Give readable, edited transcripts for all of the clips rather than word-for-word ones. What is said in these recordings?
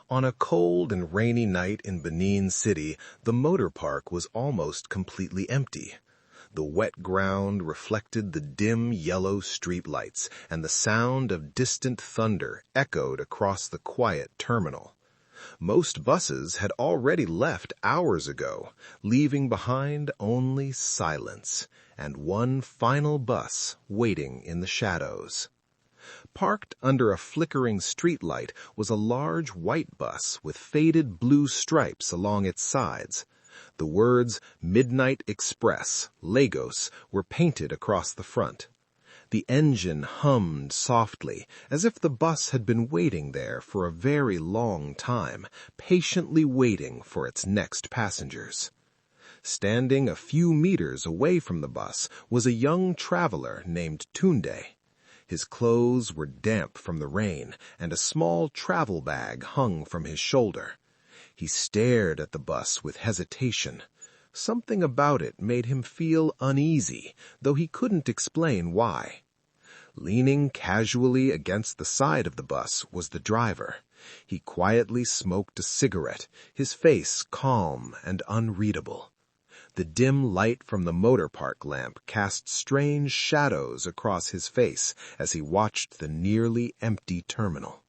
On a cold and rainy night in Benin City, the motor park was almost completely empty. The wet ground reflected the dim yellow streetlights, and the sound of distant thunder echoed across the quiet terminal. Most buses had already left hours ago, leaving behind only silence, and one final bus waiting in the shadows. Parked under a flickering streetlight was a large white bus with faded blue stripes along its sides. The words "Midnight Express, Lagos" were painted across the front. The engine hummed softly, as if the bus had been waiting there for a very long time, patiently waiting for its next passengers. Standing a few meters away from the bus was a young traveler named Tunde. His clothes were damp from the rain, and a small travel bag hung from his shoulder. He stared at the bus with hesitation. Something about it made him feel uneasy, though he couldn't explain why. Leaning casually against the side of the bus was the driver. He quietly smoked a cigarette, his face calm and unreadable. The dim light from the motor park lamp cast strange shadows across his face as he watched the nearly empty terminal.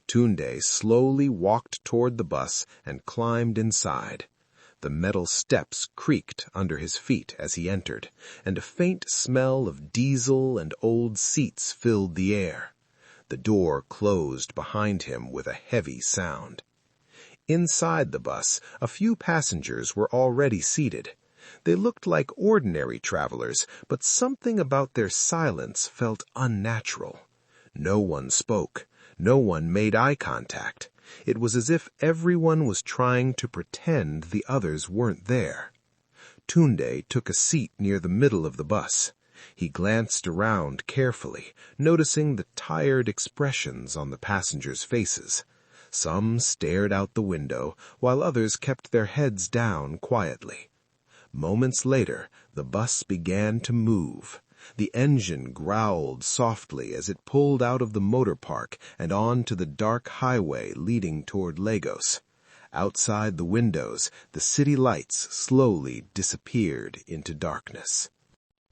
Tunde slowly walked toward the bus and climbed inside. The metal steps creaked under his feet as he entered, and a faint smell of diesel and old seats filled the air. The door closed behind him with a heavy sound. Inside the bus, a few passengers were already seated. They looked like ordinary travelers, but something about their silence felt unnatural. No one spoke. No one made eye contact. It was as if everyone was trying to pretend the others weren't there. Tunde took a seat near the middle of the bus. He glanced around carefully, noticing the tired expressions on the passengers' faces. Some stared out the window, while others kept their heads down quietly. Moments later, the bus began to move. The engine growled softly as it pulled out of the motor park and onto the dark highway leading toward Lagos. Outside the windows, the city lights slowly disappeared into darkness.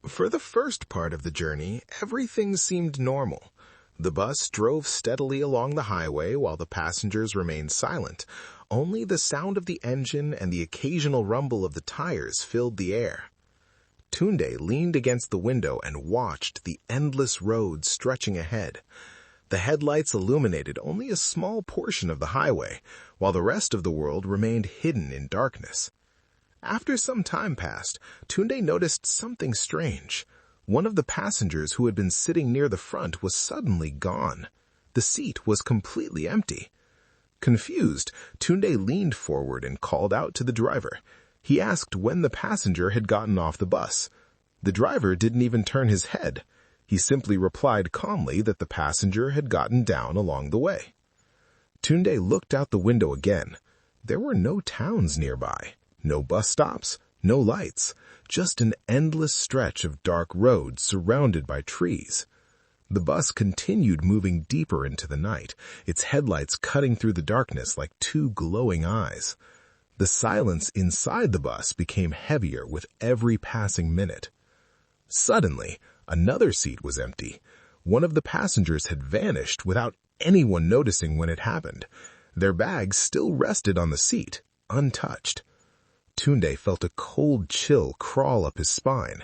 For the first part of the journey, everything seemed normal. The bus drove steadily along the highway while the passengers remained silent. Only the sound of the engine and the occasional rumble of the tires filled the air. Tunde leaned against the window and watched the endless road stretching ahead. The headlights illuminated only a small portion of the highway, while the rest of the world remained hidden in darkness. After some time passed, Tunde noticed something strange. One of the passengers who had been sitting near the front was suddenly gone. The seat was completely empty. Confused, Tunde leaned forward and called out to the driver. He asked when the passenger had gotten off the bus. The driver didn't even turn his head. He simply replied calmly that the passenger had gotten down along the way. Tunde looked out the window again. There were no towns nearby, no bus stops, no lights, just an endless stretch of dark road surrounded by trees. The bus continued moving deeper into the night, its headlights cutting through the darkness like two glowing eyes. The silence inside the bus became heavier with every passing minute. Suddenly, another seat was empty. One of the passengers had vanished without anyone noticing when it happened. Their bags still rested on the seat, untouched. Tunde felt a cold chill crawl up his spine.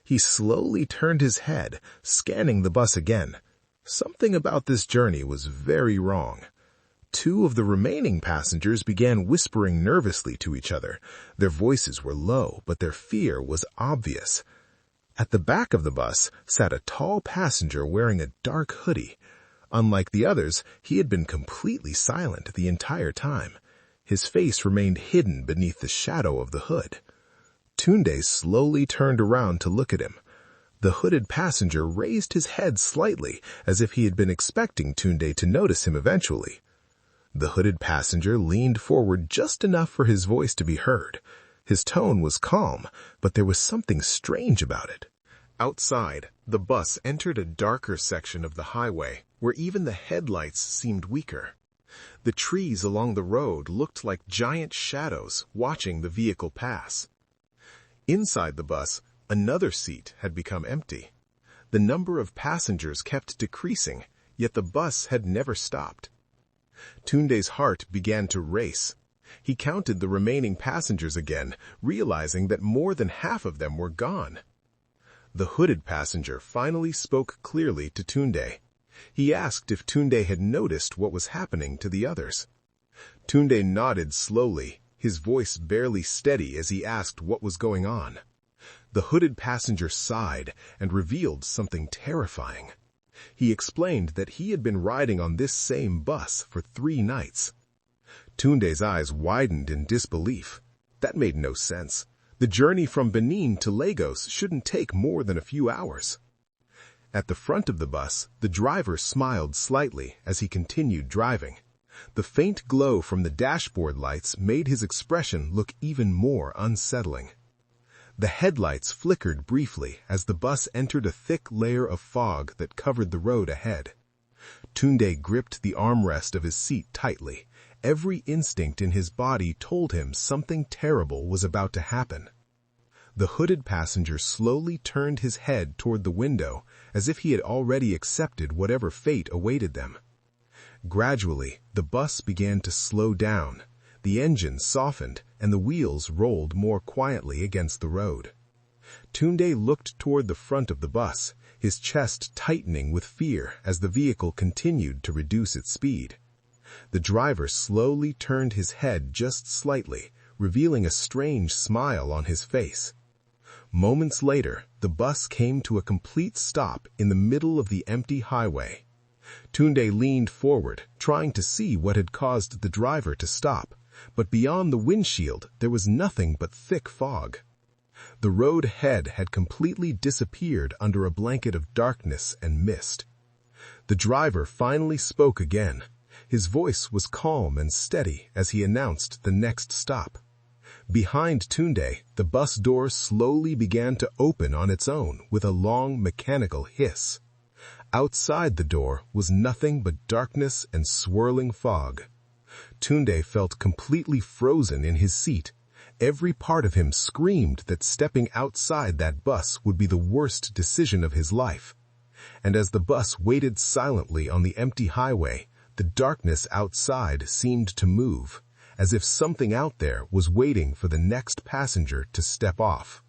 He slowly turned his head, scanning the bus again. Something about this journey was very wrong. Two of the remaining passengers began whispering nervously to each other. Their voices were low, but their fear was obvious. At the back of the bus sat a tall passenger wearing a dark hoodie. Unlike the others, he had been completely silent the entire time. His face remained hidden beneath the shadow of the hood. Tunde slowly turned around to look at him. The hooded passenger raised his head slightly, as if he had been expecting Tunde to notice him eventually. The hooded passenger leaned forward just enough for his voice to be heard. His tone was calm, but there was something strange about it. Outside, the bus entered a darker section of the highway, where even the headlights seemed weaker. The trees along the road looked like giant shadows watching the vehicle pass. Inside the bus, another seat had become empty. The number of passengers kept decreasing, yet the bus had never stopped. Tunde's heart began to race. He counted the remaining passengers again, realizing that more than half of them were gone. The hooded passenger finally spoke clearly to Tunde. He asked if Tunde had noticed what was happening to the others. Tunde nodded slowly, his voice barely steady as he asked what was going on. The hooded passenger sighed and revealed something terrifying. He explained that he had been riding on this same bus for 3 nights. Tunde's eyes widened in disbelief. That made no sense. The journey from Benin to Lagos shouldn't take more than a few hours. At the front of the bus, the driver smiled slightly as he continued driving. The faint glow from the dashboard lights made his expression look even more unsettling. The headlights flickered briefly as the bus entered a thick layer of fog that covered the road ahead. Tunde gripped the armrest of his seat tightly. Every instinct in his body told him something terrible was about to happen. The hooded passenger slowly turned his head toward the window, as if he had already accepted whatever fate awaited them. Gradually, the bus began to slow down. The engine softened, and the wheels rolled more quietly against the road. Tunde looked toward the front of the bus, his chest tightening with fear as the vehicle continued to reduce its speed. The driver slowly turned his head just slightly, revealing a strange smile on his face. Moments later, the bus came to a complete stop in the middle of the empty highway. Tunde leaned forward, trying to see what had caused the driver to stop, but beyond the windshield there was nothing but thick fog. The road ahead had completely disappeared under a blanket of darkness and mist. The driver finally spoke again. His voice was calm and steady as he announced the next stop. Behind Tunde, the bus door slowly began to open on its own with a long mechanical hiss. Outside the door was nothing but darkness and swirling fog. Tunde felt completely frozen in his seat. Every part of him screamed that stepping outside that bus would be the worst decision of his life. And as the bus waited silently on the empty highway, the darkness outside seemed to move, as if something out there was waiting for the next passenger to step off.